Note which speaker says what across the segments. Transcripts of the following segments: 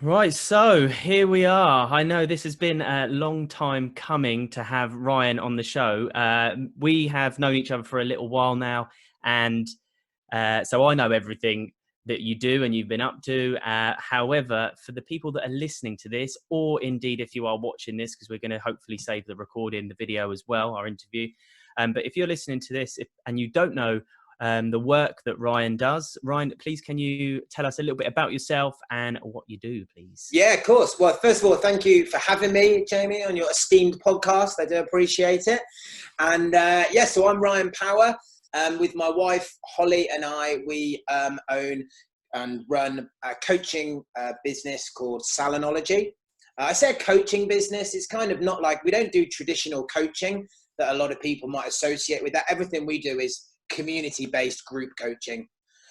Speaker 1: Right, so here we are. I know this has been a long time coming to have Ryan on the show. We have known each other for a little while now, and so I know everything that you do and you've been up to. However, for the people that are listening to this, or indeed if you are watching this, because we're going to hopefully save the recording, the video as well, our interview. But if you're listening to this and you don't know the work that Ryan does. Ryan, please can you tell us a little bit about yourself and what you do, please?
Speaker 2: Yeah, of course. Well, first of all, thank you for having me, Jamie, on your esteemed podcast. I do appreciate it. And so I'm Ryan Power. With my wife, Hollie, and we own and run a coaching business called Salonology. I say a coaching business. It's kind of not like, we don't do traditional coaching that a lot of people might associate with that. Everything we do is community-based group coaching.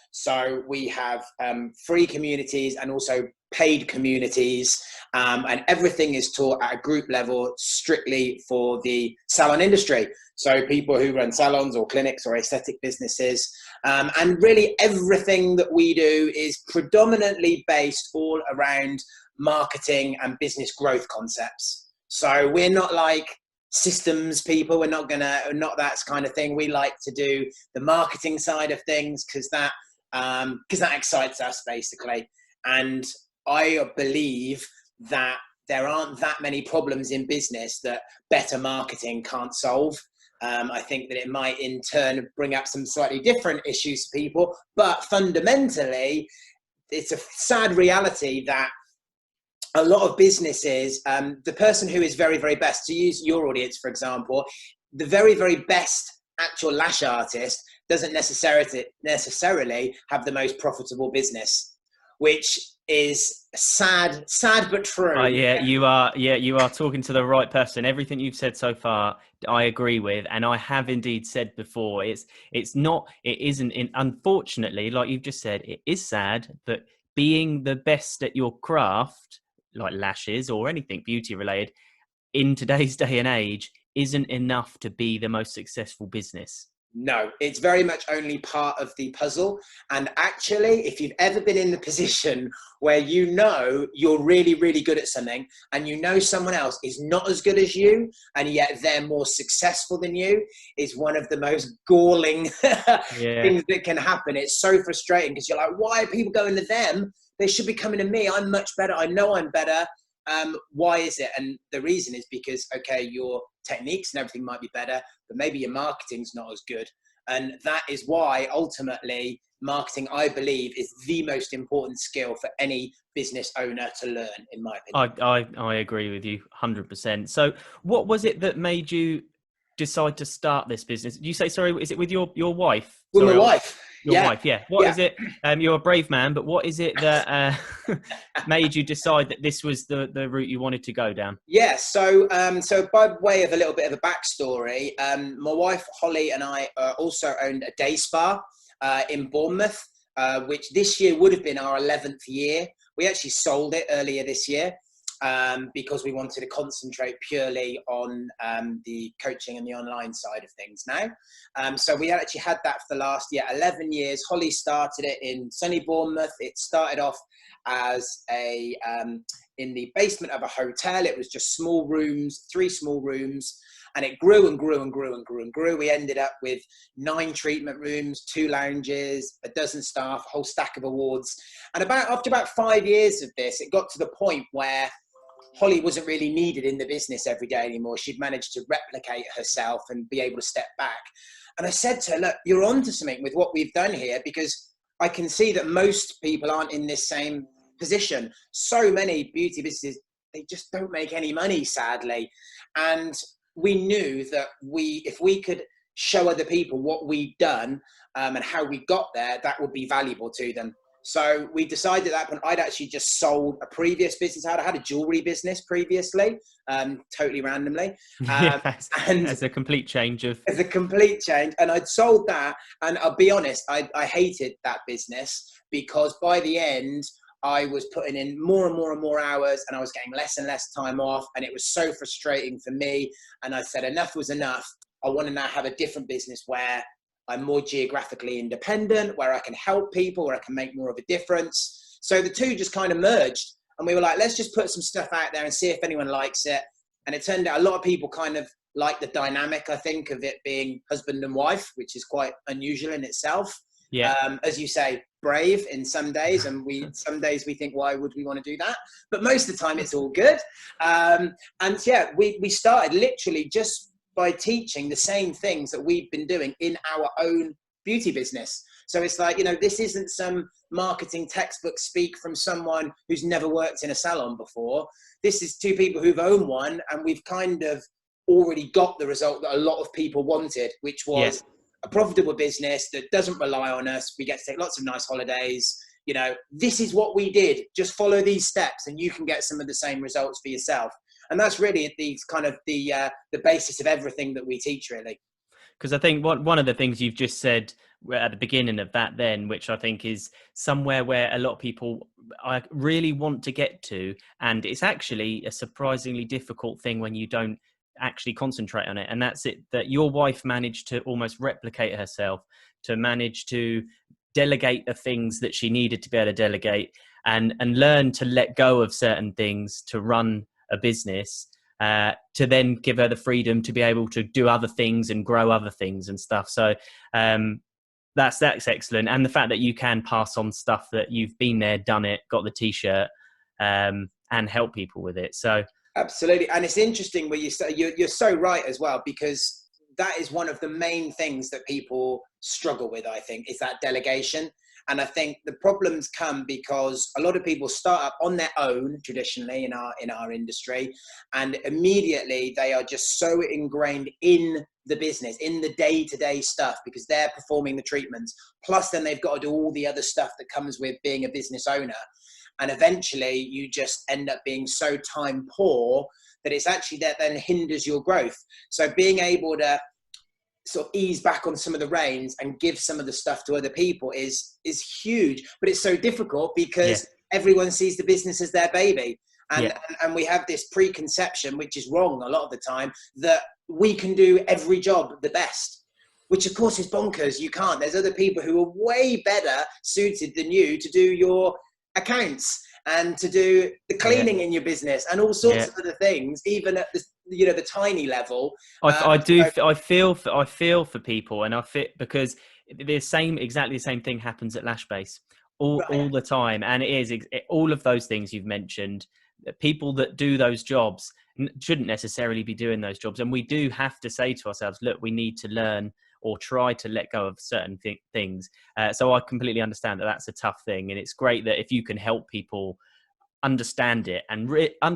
Speaker 2: So we have free communities and also paid communities, and everything is taught at a group level strictly for the salon industry. So people who run salons or clinics or aesthetic businesses, and really everything that we do is predominantly based all around marketing and business growth concepts. So we're not like systems people. We're not that kind of thing. We like to do the marketing side of things because that excites us basically. And I believe that there aren't that many problems in business that better marketing can't solve. I think that it might in turn bring up some slightly different issues to people, but fundamentally it's a sad reality that a lot of businesses, the person who is very, very best, to use your audience, for example, the very, very best actual lash artist doesn't necessarily have the most profitable business, which is sad but true.
Speaker 1: You are talking to the right person. Everything you've said so far, I agree with, and I have indeed said before. Unfortunately, like you've just said, it is sad, but being the best at your craft, like lashes or anything beauty related, in today's day and age, isn't enough to be the most successful business.
Speaker 2: No, it's very much only part of the puzzle. And actually, if you've ever been in the position where you know you're really, really good at something and you know someone else is not as good as you and yet they're more successful than you, is one of the most galling things that can happen. It's so frustrating because you're like, why are people going to them? They should be coming to me. I'm much better. I know I'm better. Why is it? And the reason is because, okay, your techniques and everything might be better, but maybe your marketing's not as good. And that is why ultimately marketing, I believe, is the most important skill for any business owner to learn, in my opinion.
Speaker 1: I agree with you 100%. So what was it that made you decide to start this business? Did you say, sorry, is it with your wife?
Speaker 2: With
Speaker 1: sorry,
Speaker 2: my wife.
Speaker 1: Your wife, yeah. What is it? You're a brave man, but what is it that made you decide that this was the route you wanted to go down?
Speaker 2: Yeah, so by way of a little bit of a backstory, my wife Hollie and I also owned a day spa in Bournemouth, which this year would have been our 11th year. We actually sold it earlier this year because we wanted to concentrate purely on the coaching and the online side of things now. So we actually had that for the last 11 years. Hollie started it in sunny Bournemouth. It started off as in the basement of a hotel. It was just small rooms, 3 small rooms, and it grew and grew and grew and grew and grew. We ended up with 9 treatment rooms, 2 lounges, a dozen staff, a whole stack of awards. And after about 5 years of this, it got to the point where Hollie wasn't really needed in the business every day anymore. She'd managed to replicate herself and be able to step back. And I said to her, look, you're onto something with what we've done here, because I can see that most people aren't in this same position. So many beauty businesses, they just don't make any money, sadly. And we knew that if we could show other people what we'd done and how we got there, that would be valuable to them. So we decided at that point, I'd actually just sold a previous business. I had a jewelry business previously, totally randomly.
Speaker 1: As a complete change.
Speaker 2: And I'd sold that. And I'll be honest, I hated that business because by the end, I was putting in more and more and more hours and I was getting less and less time off. And it was so frustrating for me. And I said, enough was enough. I want to now have a different business where I'm more geographically independent, where I can help people, where I can make more of a difference. So the two just kind of merged. And we were like, let's just put some stuff out there and see if anyone likes it. And it turned out a lot of people kind of like the dynamic, I think, of it being husband and wife, which is quite unusual in itself.
Speaker 1: Yeah.
Speaker 2: As you say, brave in some days, and some days we think, why would we want to do that? But most of the time it's all good. And yeah, we started literally just by teaching the same things that we've been doing in our own beauty business. So it's like, this isn't some marketing textbook speak from someone who's never worked in a salon before. This is two people who've owned one, and we've kind of already got the result that a lot of people wanted, which was a profitable business that doesn't rely on us. We get to take lots of nice holidays. This is what we did. Just follow these steps and you can get some of the same results for yourself. And that's really the basis of everything that we teach, really.
Speaker 1: Because I think one of the things you've just said at the beginning of that then, which I think is somewhere where a lot of people I really want to get to, and it's actually a surprisingly difficult thing when you don't actually concentrate on it. And that's it, that your wife managed to almost replicate herself, to manage to delegate the things that she needed to be able to delegate, and learn to let go of certain things to run a business, to then give her the freedom to be able to do other things and grow other things and stuff. So that's excellent. And the fact that you can pass on stuff that you've been there, done it, got the t-shirt, and help people with it. So
Speaker 2: absolutely. And it's interesting where you're so right as well, because that is one of the main things that people struggle with, I think, is that delegation. And I think the problems come because a lot of people start up on their own traditionally in our industry, and immediately they are just so ingrained in the business, in the day-to-day stuff, because they're performing the treatments. Plus then they've got to do all the other stuff that comes with being a business owner. And eventually you just end up being so time poor that it's actually that then hinders your growth. So being able to sort of ease back on some of the reins and give some of the stuff to other people is huge, but it's so difficult because everyone sees the business as their baby. And we have this preconception, which is wrong a lot of the time, that we can do every job the best, which of course is bonkers. You can't. There's other people who are way better suited than you to do your accounts and to do the cleaning in your business and all sorts of other things, even at the tiny level.
Speaker 1: I feel for people, and I fit because exactly the same thing happens at LashBase all the time. And it is all of those things you've mentioned. People that do those jobs shouldn't necessarily be doing those jobs. And we do have to say to ourselves, look, we need to learn or try to let go of certain things. So I completely understand that that's a tough thing. And it's great that if you can help people understand it. And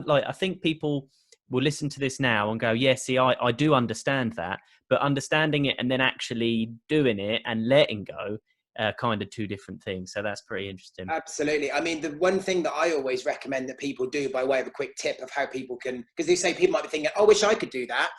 Speaker 1: I think people will listen to this now and go, yeah, see, I do understand that. But understanding it and then actually doing it and letting go, kind of two different things. So that's pretty interesting.
Speaker 2: Absolutely. I mean, the one thing that I always recommend that people do by way of a quick tip of how people can, because they say people might be thinking, oh, I wish I could do that.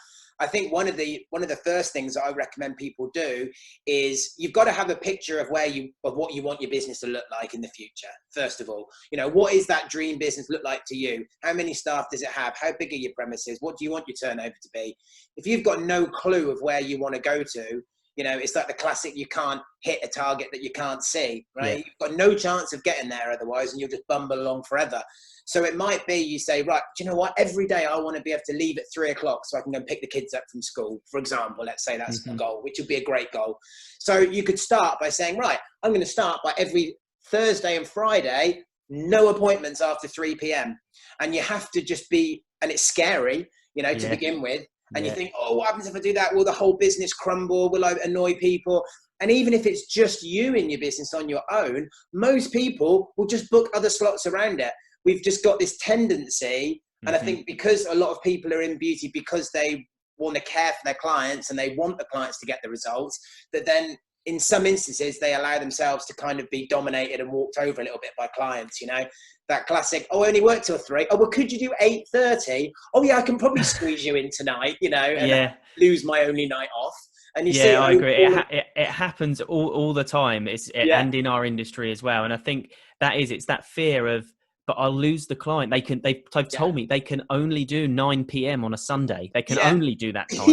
Speaker 2: I think one of the first things that I recommend people do is you've got to have a picture of what you want your business to look like in the future. First of all, what is that dream business look like to you? How many staff does it have? How big are your premises? What do you want your turnover to be? If you've got no clue of where you want to go to, it's like the classic, you can't hit a target that you can't see, right? Yeah. You've got no chance of getting there otherwise, and you'll just bumble along forever. So it might be you say, right, do you know what? Every day I want to be able to leave at 3:00 so I can go and pick the kids up from school, for example. Let's say that's a goal, which would be a great goal. So you could start by saying, right, I'm going to start by every Thursday and Friday, no appointments after 3 p.m. And you have to just be, and it's scary, to begin with. And you think, oh, what happens if I do that? Will the whole business crumble? Will I annoy people? And even if it's just you in your business on your own, most people will just book other slots around it. We've just got this tendency. And I think because a lot of people are in beauty, because they want to care for their clients and they want the clients to get the results, that then in some instances, they allow themselves to kind of be dominated and walked over a little bit by clients, that classic, oh, I only work till 3. Oh, well, could you do 8:30? Oh yeah, I can probably squeeze you in tonight, and lose my only night off. And you see,
Speaker 1: I agree. It happens all the time. And in our industry as well. And I think it's that fear of, but I'll lose the client. They've told me they can only do 9 p.m. on a Sunday. They can only do that time.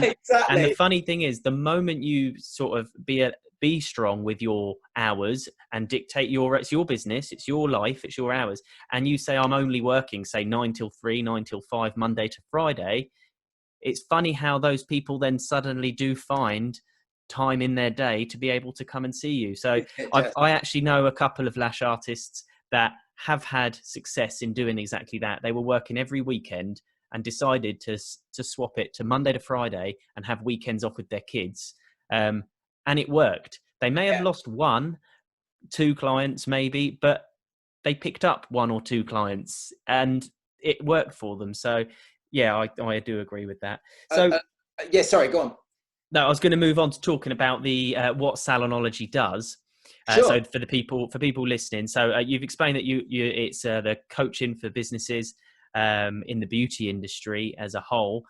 Speaker 2: Exactly.
Speaker 1: And the funny thing is, the moment you sort of be strong with your hours and dictate it's your business, it's your life, it's your hours. And you say, I'm only working, say 9 till 3, 9 till 5, Monday to Friday. It's funny how those people then suddenly do find time in their day to be able to come and see you. So I actually know a couple of lash artists that have had success in doing exactly that. They were working every weekend and decided to swap it to Monday to Friday and have weekends off with their kids. And it worked. They may have lost 1, 2 clients maybe, but they picked up 1 or 2 clients and it worked for them. So yeah, I do agree with that. So
Speaker 2: sorry, go on.
Speaker 1: No, I was going to move on to talking about the what Salonology does.
Speaker 2: Sure.
Speaker 1: So for people listening, so you've explained that it's the coaching for businesses in the beauty industry as a whole.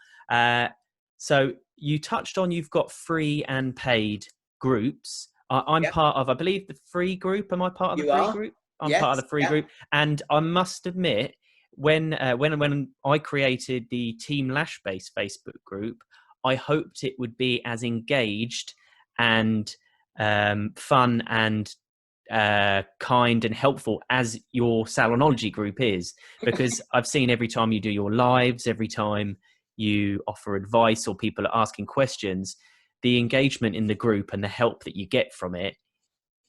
Speaker 1: So you touched on you've got free and paid groups. I'm part of, I believe, the free group. Am I part of the free group? I'm part of the free group, and I must admit, when I created the Team LashBase Facebook group, I hoped it would be as engaged and fun and kind and helpful as your Salonology group is, because I've seen every time you do your lives, every time you offer advice or people are asking questions, the engagement in the group and the help that you get from it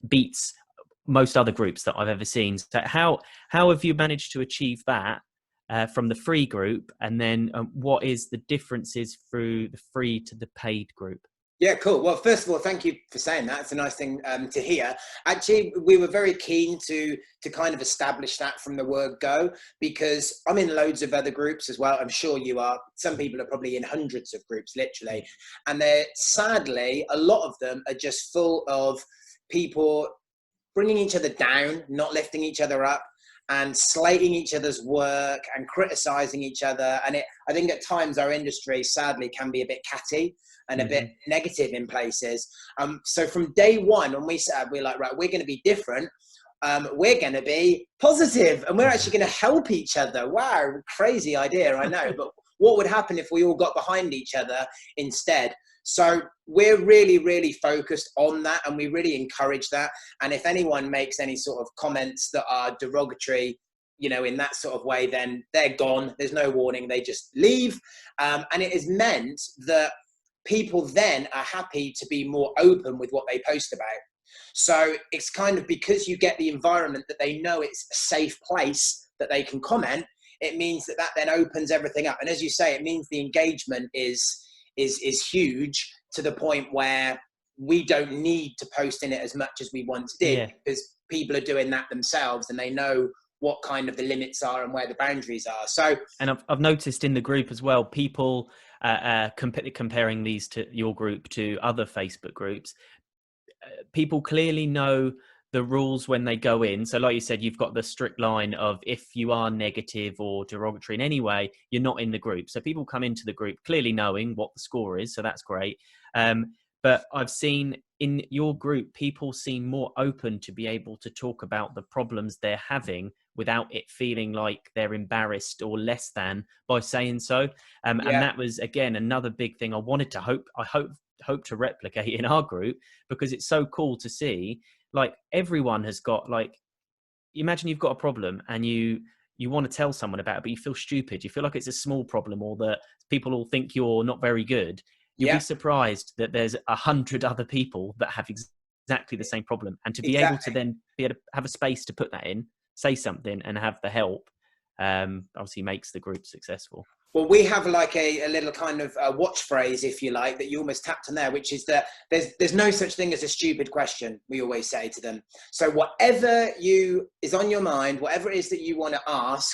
Speaker 1: beats most other groups that I've ever seen. So how have you managed to achieve that from the free group, and then what is the differences through the free to the paid group?
Speaker 2: Yeah, cool. Well, first of all, thank you for saying that. It's a nice thing to hear. Actually, we were very keen to kind of establish that from the word go, because I'm in loads of other groups as well. I'm sure you are. Some people are probably in hundreds of groups, literally. And they're, sadly, a lot of them are just full of people bringing each other down, not lifting each other up, and slating each other's work and criticizing each other. And I think at times our industry, sadly, can be a bit catty and a bit negative in places. So from day one, when we said, we're like, right, we're going to be different. We're going to be positive, and we're actually going to help each other. Wow, crazy idea, I know. But what would happen if we all got behind each other instead? So we're really, really focused on that, and we really encourage that. And if anyone makes any sort of comments that are derogatory, in that sort of way, then they're gone. There's no warning. They just leave. And it has meant that people then are happy to be more open with what they post about. So it's kind of, because you get the environment that they know it's a safe place that they can comment, it means that then opens everything up. And as you say, it means the engagement is huge, to the point where we don't need to post in it as much as we once did, because people are doing that themselves and they know what kind of the limits are and where the boundaries are. So, and
Speaker 1: I've noticed in the group as well, people comparing these to your group to other Facebook groups, people clearly know the rules when they go in. So like you said, you've got the strict line of, if you are negative or derogatory in any way, you're not in the group. So people come into the group clearly knowing what the score is. So that's great. But I've seen in your group, people seem more open to be able to talk about the problems they're having without it feeling like they're embarrassed or less than by saying so. And that was, again, another big thing I hope to replicate in our group, because it's so cool to see. Like, everyone has got, like, imagine you've got a problem and you want to tell someone about it, but you feel stupid. You feel like it's a small problem, or that people will think you're not very good. You'll be surprised that there's 100 other people that have exactly the same problem. And to be able to then be able to have a space to put that in, say something, and have the help, obviously makes the group successful.
Speaker 2: Well, we have like a little kind of watch phrase, if you like, that you almost tapped on there, which is that there's no such thing as a stupid question, we always say to them. So whatever is on your mind, whatever it is that you want to ask,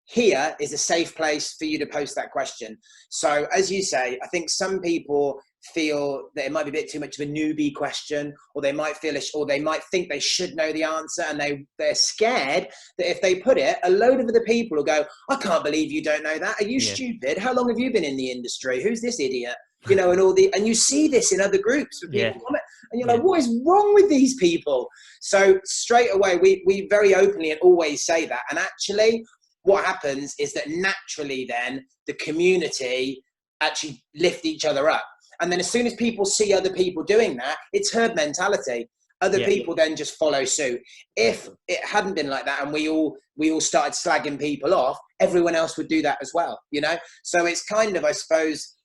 Speaker 2: here is a safe place for you to post that question. So as you say, I think some people feel that it might be a bit too much of a newbie question, or they might think they should know the answer, and they're scared that if they put it, a load of other people will go, I can't believe you don't know that. Are you stupid? How long have you been in the industry? Who's this idiot? And you see this in other groups where people comment, and you're like, what is wrong with these people? So straight away, we very openly and always say that. And actually what happens is that naturally then the community actually lift each other up. And then as soon as people see other people doing that, it's herd mentality. Other people then just follow suit. If it hadn't been like that and we all started slagging people off, everyone else would do that as well, you know? So it's kind of, I suppose,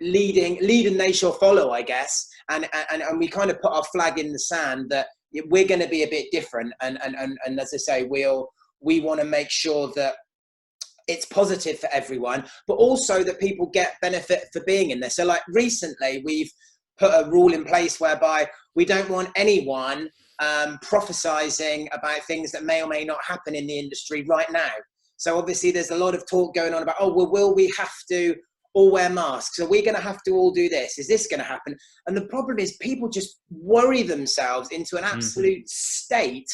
Speaker 2: lead and they shall follow, I guess. And we kind of put our flag in the sand that we're going to be a bit different. And as I say, we want to make sure that it's positive for everyone, but also that people get benefit for being in there. So like recently we've put a rule in place whereby we don't want anyone prophesizing about things that may or may not happen in the industry right now. So obviously there's a lot of talk going on about, oh, well, will we have to all wear masks? Are we going to have to all do this? Is this going to happen? And the problem is people just worry themselves into an absolute state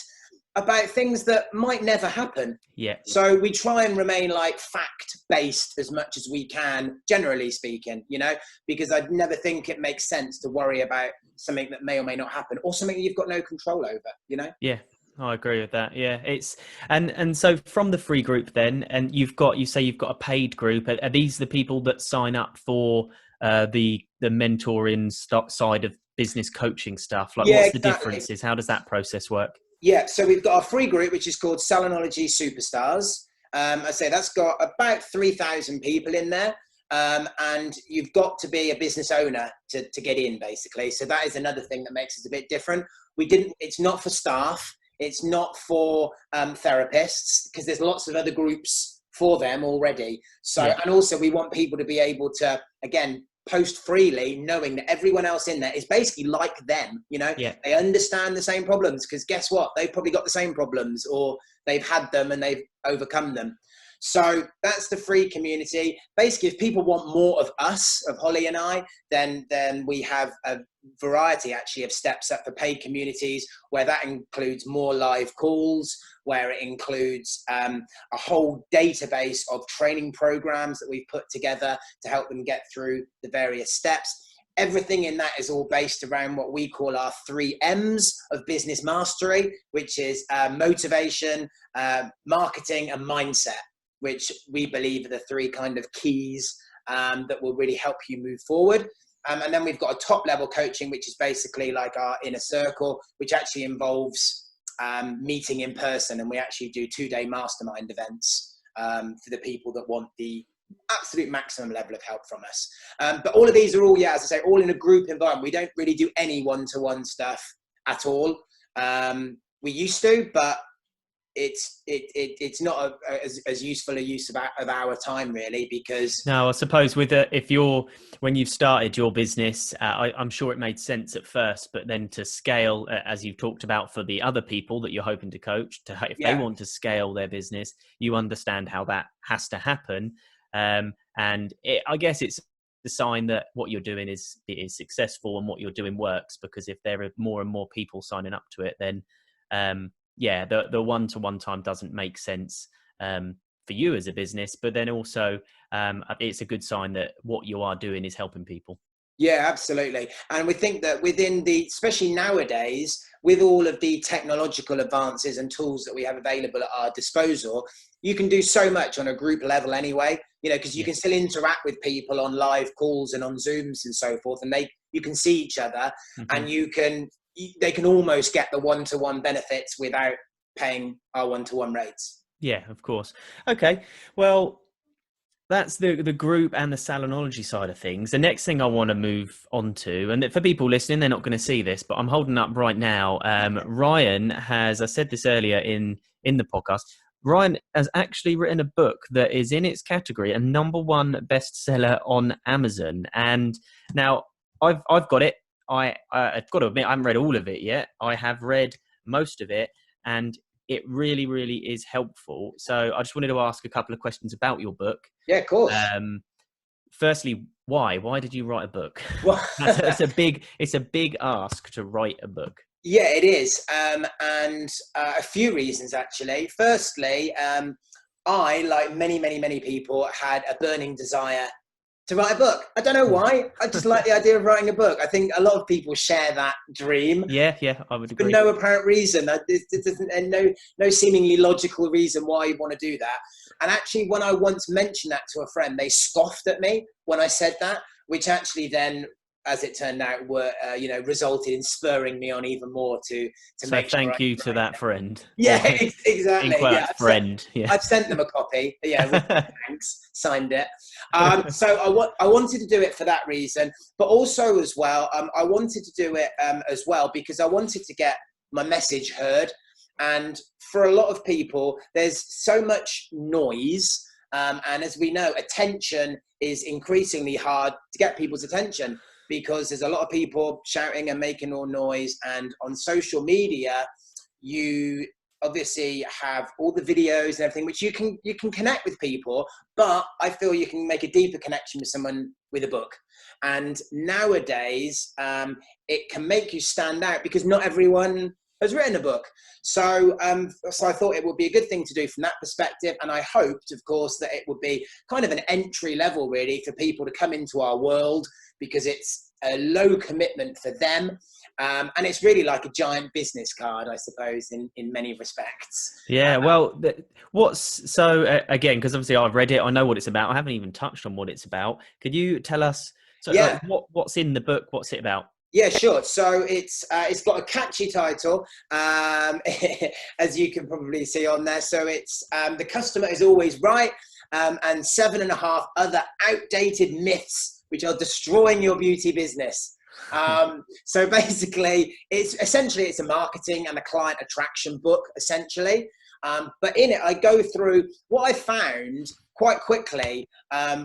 Speaker 2: about things that might never happen.
Speaker 1: Yeah.
Speaker 2: So we try and remain like fact-based as much as we can, generally speaking, you know, because I never think it makes sense to worry about something that may or may not happen or something you've got no control over, you know?
Speaker 1: Yeah. I agree with that. Yeah, it's and so from the free group then, and you say you've got a paid group. Are these the people that sign up for the mentoring side of business coaching stuff? Like, what's the differences? How does that process work?
Speaker 2: Yeah, so we've got our free group, which is called Salonology Superstars. I say that's got about 3,000 people in there. And you've got to be a business owner to get in, basically. So that is another thing that makes us a bit different. It's not for staff. It's not for therapists, because there's lots of other groups for them already. So, and also we want people to be able to, again, post freely, knowing that everyone else in there is basically like them, you know, they understand the same problems, because guess what? They've probably got the same problems, or they've had them and they've overcome them. So that's the free community. Basically, if people want more of us, of Hollie and I, then we have a variety actually of steps up for paid communities, where that includes more live calls, where it includes a whole database of training programs that we've put together to help them get through the various steps. Everything in that is all based around what we call our 3 M's of business mastery, which is motivation, marketing, and mindset, which we believe are the 3 kind of keys that will really help you move forward. And then we've got a top level coaching, which is basically like our inner circle, which actually involves meeting in person. And we actually do 2-day mastermind events for the people that want the absolute maximum level of help from us. But all of these are all, as I say, all in a group environment. We don't really do any one-to-one stuff at all. We used to, but it's not as useful a use of our time, really, because
Speaker 1: no, I suppose when you've started your business, I'm sure it made sense at first, but then to scale, as you've talked about, for the other people that you're hoping to coach, if they want to scale their business, you understand how that has to happen, and I guess it's the sign that what you're doing is successful and what you're doing works, because if there are more and more people signing up to it, then the one-to-one time doesn't make sense for you as a business, but then also it's a good sign that what you are doing is helping people.
Speaker 2: Yeah, absolutely. And we think that especially nowadays, with all of the technological advances and tools that we have available at our disposal, you can do so much on a group level anyway, you know, because you can still interact with people on live calls and on Zooms and so forth, and you can see each other, and they can almost get the one-to-one benefits without paying our one-to-one rates.
Speaker 1: Yeah, of course. Okay. Well, that's the group and the Salonology side of things. The next thing I want to move on to, and for people listening, they're not going to see this, but I'm holding up right now. Ryan has, I said this earlier in the podcast, Ryan has actually written a book that is in its category a #1 bestseller on Amazon. And now I've got it. I've got to admit, I haven't read all of it yet. I have read most of it, and it really, really is helpful. So I just wanted to ask a couple of questions about your book.
Speaker 2: Yeah, of course.
Speaker 1: Firstly, why? Why did you write a book?
Speaker 2: Well,
Speaker 1: it's a big ask to write a book.
Speaker 2: Yeah, it is. And a few reasons, actually. Firstly, I, like many, many, many people, had a burning desire to write a book. I don't know why. I just like the idea of writing a book. I think a lot of people share that dream.
Speaker 1: Yeah, I would agree.
Speaker 2: For no apparent reason. And no seemingly logical reason why you want to do that. And actually, when I once mentioned that to a friend, they scoffed at me when I said that, which actually then as it turned out, were resulted in spurring me on even more to
Speaker 1: So
Speaker 2: make sure.
Speaker 1: thank you to that friend.
Speaker 2: Yeah, exactly.
Speaker 1: In quotes, friend.
Speaker 2: I've sent them a copy. Yeah, with thanks, signed it. So I wanted to do it for that reason, but also as well, I wanted to do it as well because I wanted to get my message heard. And for a lot of people, there's so much noise. And as we know, attention is increasingly hard to get people's attention because there's a lot of people shouting and making all noise. And on social media, you obviously have all the videos and everything, which you can connect with people, but I feel you can make a deeper connection with someone with a book. And nowadays, it can make you stand out because not everyone has written a book. So I thought it would be a good thing to do from that perspective. And I hoped, of course, that it would be kind of an entry level really for people to come into our world because it's a low commitment for them. And it's really like a giant business card, I suppose, in many respects.
Speaker 1: Yeah, well, again, because obviously I've read it, I know what it's about. I haven't even touched on what it's about. Could you tell us, what's in the book? What's it about?
Speaker 2: Yeah, sure. So it's got a catchy title, as you can probably see on there. So it's The Customer is Always Right, and 7.5 other outdated myths which are destroying your beauty business. So basically, it's a marketing and a client attraction book, essentially. But in it, I go through what I found quite quickly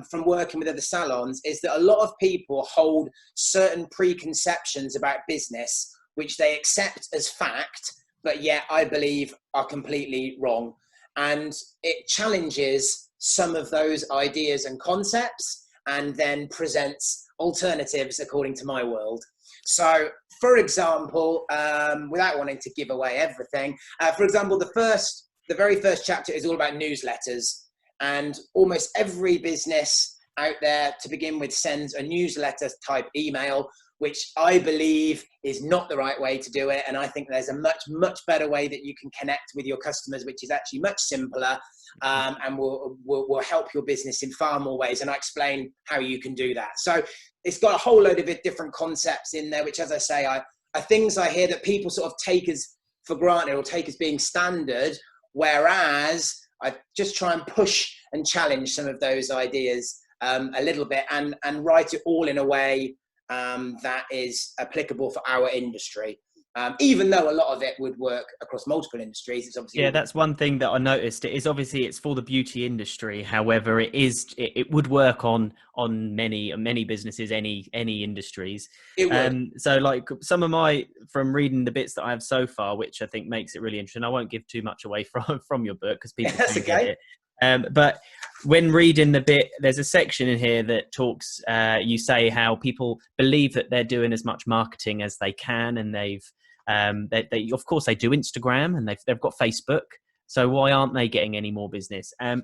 Speaker 2: from working with other salons is that a lot of people hold certain preconceptions about business, which they accept as fact, but yet I believe are completely wrong. And it challenges some of those ideas and concepts and then presents alternatives according to my world. So, for example, without wanting to give away everything, for example, the very first chapter is all about newsletters. And almost every business out there to begin with sends a newsletter type email, which I believe is not the right way to do it. And I think there's a much, much better way that you can connect with your customers, which is actually much simpler and will help your business in far more ways. And I explain how you can do that. So it's got a whole load of different concepts in there, which, as I say, are things I hear that people sort of take as for granted or take as being standard, whereas I just try and push and challenge some of those ideas a little bit and write it all in a way that is applicable for our industry. Even though a lot of it would work across multiple industries, it's obviously
Speaker 1: that's one thing that I noticed. It is obviously it's for the beauty industry. However, it would work on many businesses, any industries.
Speaker 2: It would.
Speaker 1: So like from reading the bits that I have so far, which I think makes it really interesting. I won't give too much away from your book because people
Speaker 2: That's
Speaker 1: can
Speaker 2: okay.
Speaker 1: get it. But when reading the bit, there's a section in here that talks. You say how people believe that they're doing as much marketing as they can, and they of course they do Instagram and they've got Facebook. So why aren't they getting any more business? And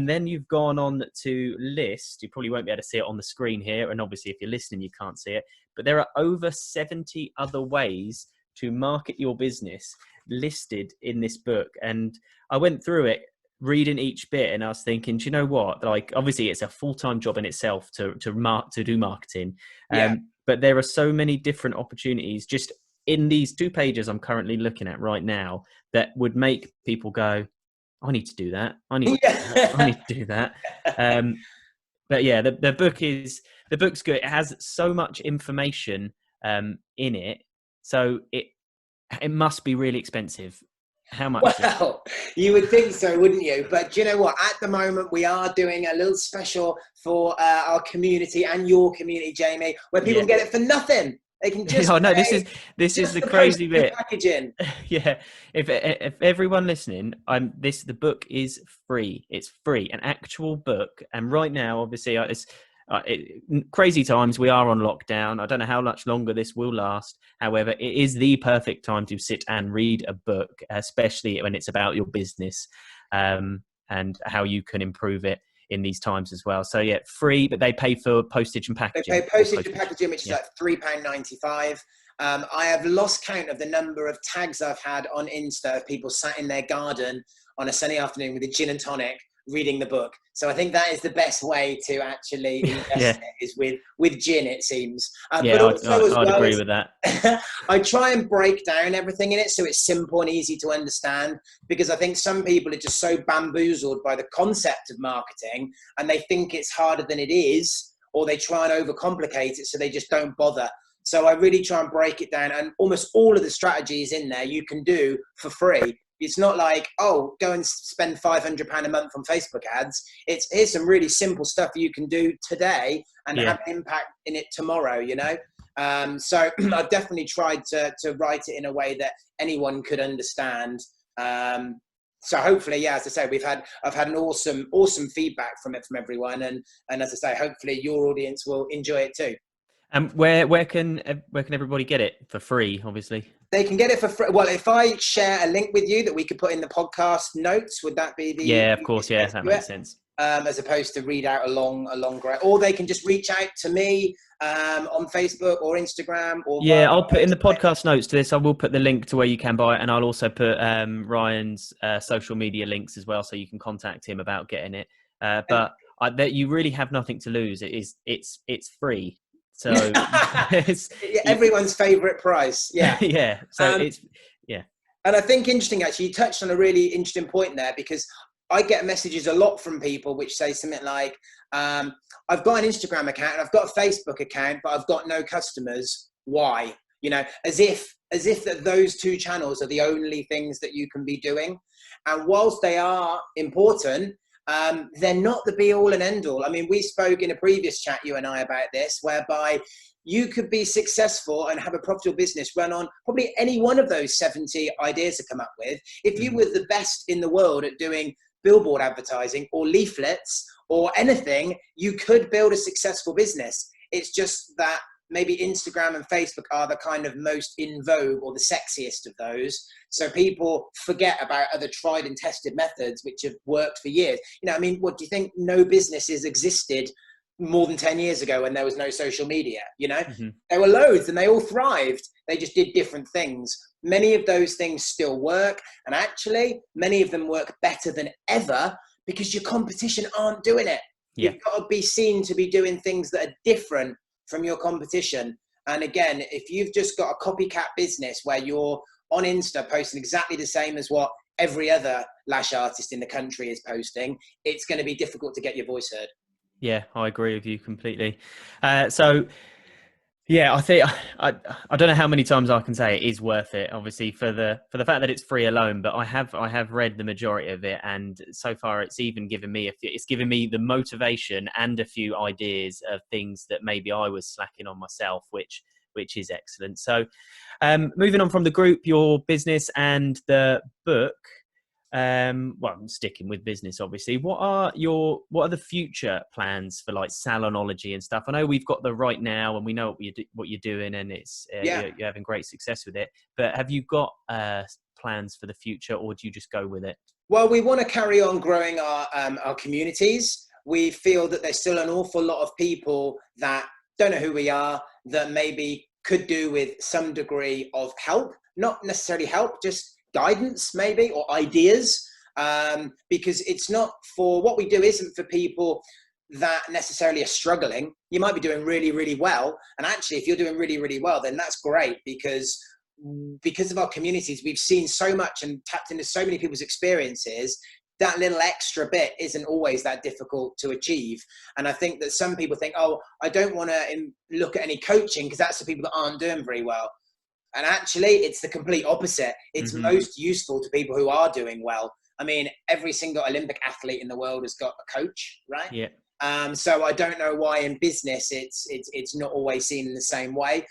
Speaker 1: then you've gone on to list. You probably won't be able to see it on the screen here, and obviously if you're listening, you can't see it. But there are over 70 other ways to market your business listed in this book, and I went through it, reading each bit, and I was thinking, do you know what? Like, obviously, it's a full-time job in itself to do marketing, but there are so many different opportunities just in these 2 pages I'm currently looking at right now that would make people go, I need to do that. I need to do that. But yeah, the book's good. It has so much information in it, so it must be really expensive. How much?
Speaker 2: Well, you would think so, wouldn't you? But do you know what? At the moment, we are doing a little special for our community and your community, Jamie, where people can get it for nothing. They can just.
Speaker 1: Oh no, this is the crazy bit.
Speaker 2: Packaging.
Speaker 1: Yeah, if everyone listening, the book is free. It's free, an actual book. And right now, obviously, it's crazy times. We are on lockdown. I don't know how much longer this will last. However, it is the perfect time to sit and read a book, especially when it's about your business and how you can improve it in these times as well. So yeah, free, but they pay for postage and packaging.
Speaker 2: They pay postage and packaging, which is like £3.95. I have lost count of the number of tags I've had on Insta of people sat in their garden on a sunny afternoon with a gin and tonic, reading the book. So I think that is the best way to actually invest is with gin, it seems.
Speaker 1: But also I'd agree with that.
Speaker 2: I try and break down everything in it so it's simple and easy to understand, because I think some people are just so bamboozled by the concept of marketing and they think it's harder than it is, or they try and overcomplicate it so they just don't bother. So I really try and break it down, and almost all of the strategies in there you can do for free. It's not like, oh, go and spend £500 a month on Facebook ads. Here's some really simple stuff you can do today and have an impact in it tomorrow, you know? So I've definitely tried to write it in a way that anyone could understand. So hopefully, as I say, I've had an awesome feedback from everyone. And as I say, hopefully your audience will enjoy it too.
Speaker 1: And where can everybody get it for free? Obviously,
Speaker 2: they can get it for free. Well, if I share a link with you that we could put in the podcast notes, would that be the?
Speaker 1: Yeah, of course. Yeah, that makes sense.
Speaker 2: As opposed to read out a long or they can just reach out to me on Facebook or Instagram. Or
Speaker 1: I'll put in the podcast notes to this. I will put the link to where you can buy it, and I'll also put Ryan's social media links as well, so you can contact him about getting it. But that you really have nothing to lose. It's free. So
Speaker 2: everyone's favorite price. Yeah.
Speaker 1: So
Speaker 2: and I think interesting, actually, you touched on a really interesting point there, because I get messages a lot from people which say something like, I've got an Instagram account and I've got a Facebook account, but I've got no customers. Why? You know, as if that those two channels are the only things that you can be doing. And whilst they are important, they're not the be all and end all. I mean, we spoke in a previous chat, you and I, about this, whereby you could be successful and have a profitable business run on probably any one of those 70 ideas to come up with. If you were the best in the world at doing billboard advertising or leaflets or anything, you could build a successful business. It's just that maybe Instagram and Facebook are the kind of most in vogue or the sexiest of those. So people forget about other tried and tested methods which have worked for years. You know, I mean, what do you think? No businesses existed more than 10 years ago when there was no social media, you know? There were loads and they all thrived. They just did different things. Many of those things still work. And actually, many of them work better than ever because your competition aren't doing it.
Speaker 1: Yeah.
Speaker 2: You've got to be seen to be doing things that are different from your competition. And again, if you've just got a copycat business where you're on Insta posting exactly the same as what every other lash artist in the country is posting, it's going to be difficult to get your voice heard.
Speaker 1: Yeah, I agree with you completely. So yeah, I think I don't know how many times I can say it is worth it, obviously for the fact that it's free alone, but I have read the majority of it, and so far it's even given me the motivation and a few ideas of things that maybe I was slacking on myself, which is excellent. So moving on from the group, your business and the book, well, I'm sticking with business, obviously. What are the future plans for like Salonology and stuff? I know we've got the right now and we know what you're doing, and it's you're having great success with it. But have you got plans for the future, or do you just go with it?
Speaker 2: Well, we want to carry on growing our communities. We feel that there's still an awful lot of people that don't know who we are, that maybe could do with some degree of help, not necessarily help, just guidance maybe, or ideas, because it's not for what we do isn't for people that necessarily are struggling. You might be doing really, really well. And actually, if you're doing really, really well, then that's great, because of our communities, we've seen so much and tapped into so many people's experiences. That little extra bit isn't always that difficult to achieve. And I think that some people think, oh, I don't want to look at any coaching because that's the people that aren't doing very well. And actually, it's the complete opposite. It's most useful to people who are doing well. I mean, every single Olympic athlete in the world has got a coach, right?
Speaker 1: Yeah.
Speaker 2: So I don't know why in business it's not always seen in the same way.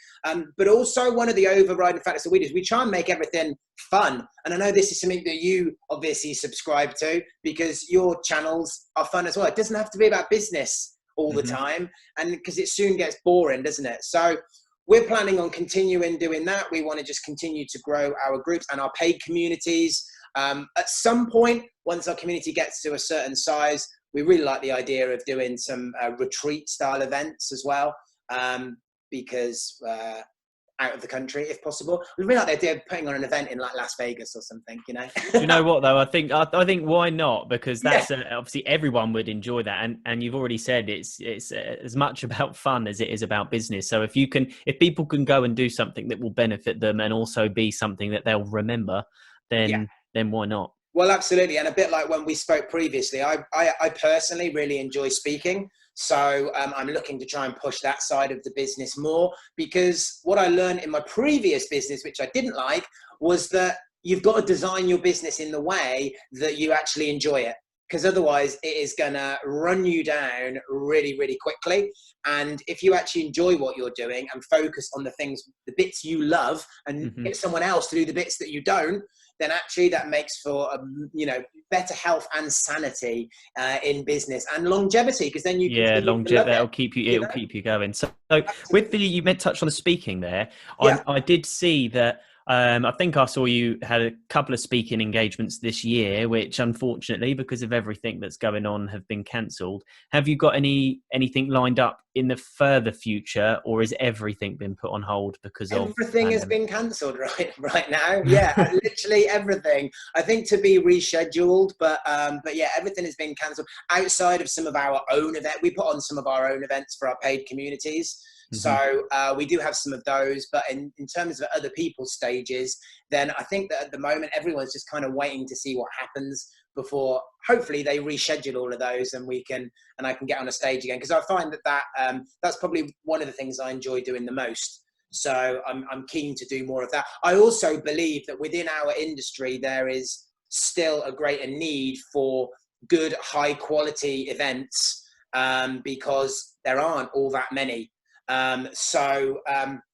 Speaker 2: But also one of the overriding factors that we do is we try and make everything fun. And I know this is something that you obviously subscribe to because your channels are fun as well. It doesn't have to be about business all the time, and because it soon gets boring, doesn't it? So we're planning on continuing doing that. We want to just continue to grow our groups and our paid communities. At some point, once our community gets to a certain size, we really like the idea of doing some retreat style events as well, because out of the country if possible. We really like the idea of putting on an event in like Las Vegas or something, you know.
Speaker 1: Do you know what though? I think why not? Because that's
Speaker 2: Yeah.
Speaker 1: obviously everyone would enjoy that, and you've already said it's as much about fun as it is about business. So if people can go and do something that will benefit them and also be something that they'll remember, then why not?
Speaker 2: Well, absolutely. And a bit like when we spoke previously, I personally really enjoy speaking. So I'm looking to try and push that side of the business more, because what I learned in my previous business, which I didn't like, was that you've got to design your business in the way that you actually enjoy it. Because otherwise it is going to run you down really, really quickly. And if you actually enjoy what you're doing and focus on the bits you love, and get someone else to do the bits that you don't, then actually that makes for better health and sanity in business, and longevity, because then you
Speaker 1: longevity, that'll keep you, it'll keep you going. So with you touched on the speaking there. I did see that. I think I saw you had a couple of speaking engagements this year, which unfortunately, because of everything that's going on, have been cancelled. Have you got anything lined up in the further future, or has everything been put on hold because
Speaker 2: everything has been cancelled right now? Yeah, literally everything. I think to be rescheduled, but yeah, everything has been cancelled outside of some of our own events. We put on some of our own events for our paid communities. So we do have some of those, but in terms of other people's stages, then I think that at the moment, everyone's just kind of waiting to see what happens before hopefully they reschedule all of those, and I can get on a stage again. Because I find that's probably one of the things I enjoy doing the most. So I'm keen to do more of that. I also believe that within our industry, there is still a greater need for good, high quality events, because there aren't all that many. So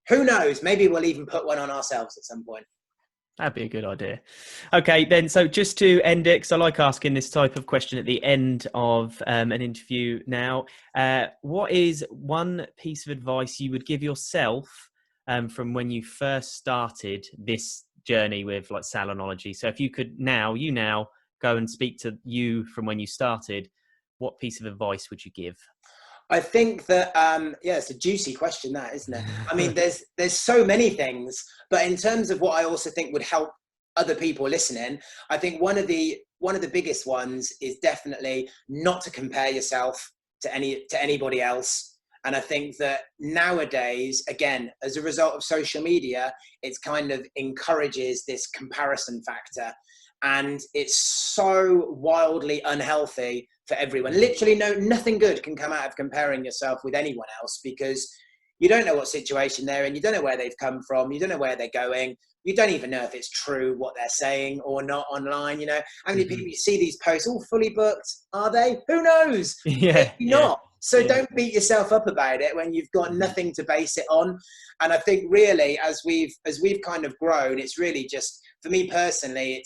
Speaker 2: who knows? Maybe we'll even put one on ourselves at some point.
Speaker 1: That'd be a good idea. Okay, then. So just to end it, because I like asking this type of question at the end of an interview now, what is one piece of advice you would give yourself from when you first started this journey with like Salonology? So if you could now go and speak to you from when you started, what piece of advice would you give?
Speaker 2: I think that, it's a juicy question, that, isn't it? I mean, there's so many things, but in terms of what I also think would help other people listening, I think one of the biggest ones is definitely not to compare yourself to anybody else. And I think that nowadays, again, as a result of social media, it's kind of encourages this comparison factor. And it's so wildly unhealthy for everyone. Literally nothing good can come out of comparing yourself with anyone else, because you don't know what situation they're in. You don't know where they've come from. You don't know where they're going. You don't even know if it's true what they're saying or not online. You know, how many people you see these posts all fully booked? Are they? Who knows?
Speaker 1: Maybe
Speaker 2: not. So don't beat yourself up about it when you've got nothing to base it on. And I think really, as we've kind of grown, it's really just, for me personally,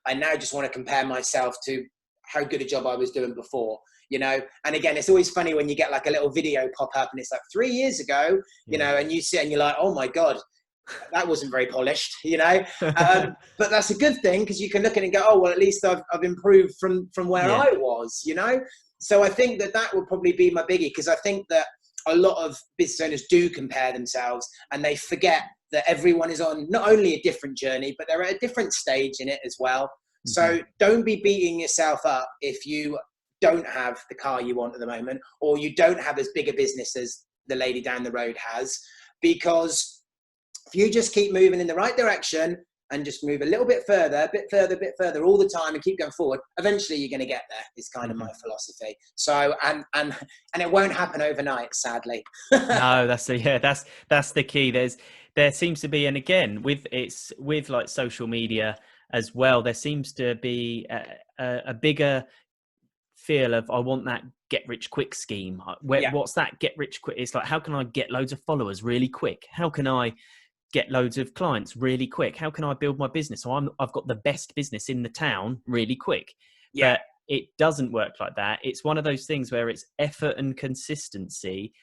Speaker 2: I now just want to compare myself to how good a job I was doing before, you know? And again, it's always funny when you get like a little video pop up and it's like 3 years ago, you know, and you see it and you're like, oh my God, that wasn't very polished, you know? But that's a good thing, because you can look at it and go, oh, well, at least I've improved from where I was, you know? So I think that would probably be my biggie, because I think that a lot of business owners do compare themselves and they forget that everyone is on not only a different journey, but they're at a different stage in it as well. So don't be beating yourself up if you don't have the car you want at the moment, or you don't have as big a business as the lady down the road has, because if you just keep moving in the right direction and just move a little bit further all the time and keep going forward, eventually you're going to get there, is kind of my philosophy. So, and it won't happen overnight, sadly.
Speaker 1: No, that's the key. There seems to be, and again, with like social media as well, there seems to be a bigger feel of, I want that get rich quick scheme. What's that get rich quick? It's like, how can I get loads of followers really quick? How can I get loads of clients really quick? How can I build my business so I've got the best business in the town really quick? But it doesn't work like that. It's one of those things where it's effort and consistency,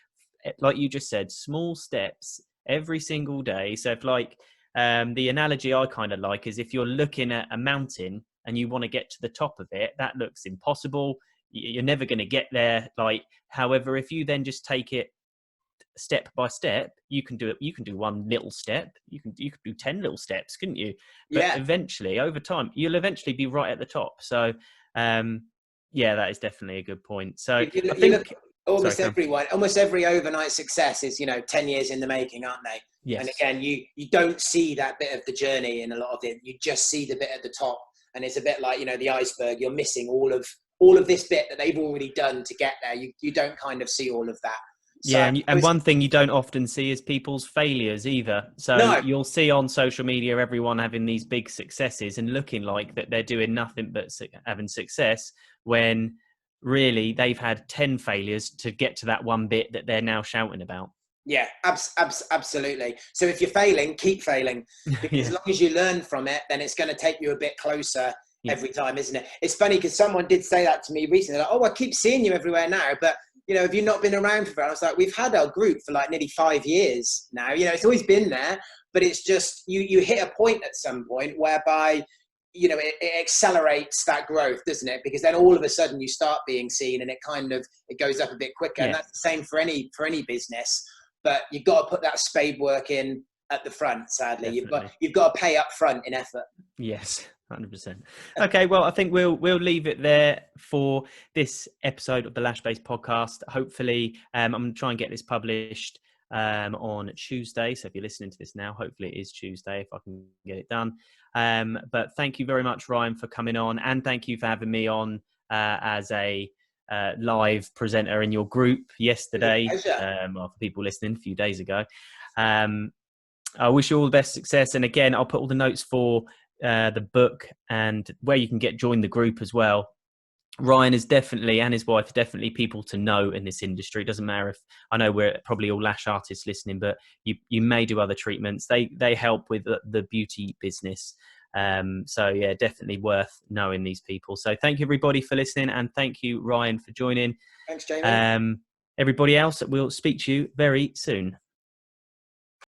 Speaker 1: like you just said, small steps every single day. So if like the analogy I kind of like is, if you're looking at a mountain and you want to get to the top of it, that looks impossible. You're never going to get there. Like, however, if you then just take it step by step, you can do it. You can do one little step. You can do 10 little steps, couldn't you? But eventually, over time, you'll eventually be right at the top. So, yeah, that is definitely a good point. So
Speaker 2: I think almost every overnight success is, 10 years in the making, aren't they?
Speaker 1: Yes.
Speaker 2: And again, you don't see that bit of the journey in a lot of it. You just see the bit at the top, and it's a bit like, the iceberg. You're missing all of this bit that they've already done to get there. You don't kind of see all of that. So,
Speaker 1: yeah, and one thing you don't often see is people's failures either. So you'll see on social media everyone having these big successes and looking like that they're doing nothing but having success, when really they've had 10 failures to get to that one bit that they're now shouting about.
Speaker 2: Yeah, absolutely. So if you're failing, keep failing. Because as long as you learn from it, then it's going to take you a bit closer every time, isn't it? It's funny because someone did say that to me recently. Like, oh, I keep seeing you everywhere now, but have you not been around for? I was like, we've had our group for like nearly 5 years now. It's always been there, but it's just you hit a point at some point whereby it accelerates that growth, doesn't it? Because then all of a sudden you start being seen, and it goes up a bit quicker. And that's the same for any business. But you've got to put that spade work in at the front. Sadly, you've got to pay up front in effort.
Speaker 1: Yes. 100%. Okay, well, I think we'll leave it there for this episode of the LashBase Podcast. Hopefully, I'm going to try and get this published on Tuesday. So if you're listening to this now, hopefully it is Tuesday if I can get it done. But thank you very much, Ryan, for coming on, and thank you for having me on as a live presenter in your group yesterday. For people listening a few days ago. I wish you all the best success. And again, I'll put all the notes for the book and where you can join the group as well. Ryan is definitely, and his wife, definitely people to know in this industry. It doesn't matter if, I know we're probably all lash artists listening, but you may do other treatments. They help with the beauty business. So yeah, definitely worth knowing these people. So thank you everybody for listening, and thank you, Ryan, for joining.
Speaker 2: Thanks, Jamie.
Speaker 1: Everybody else, we'll speak to you very soon.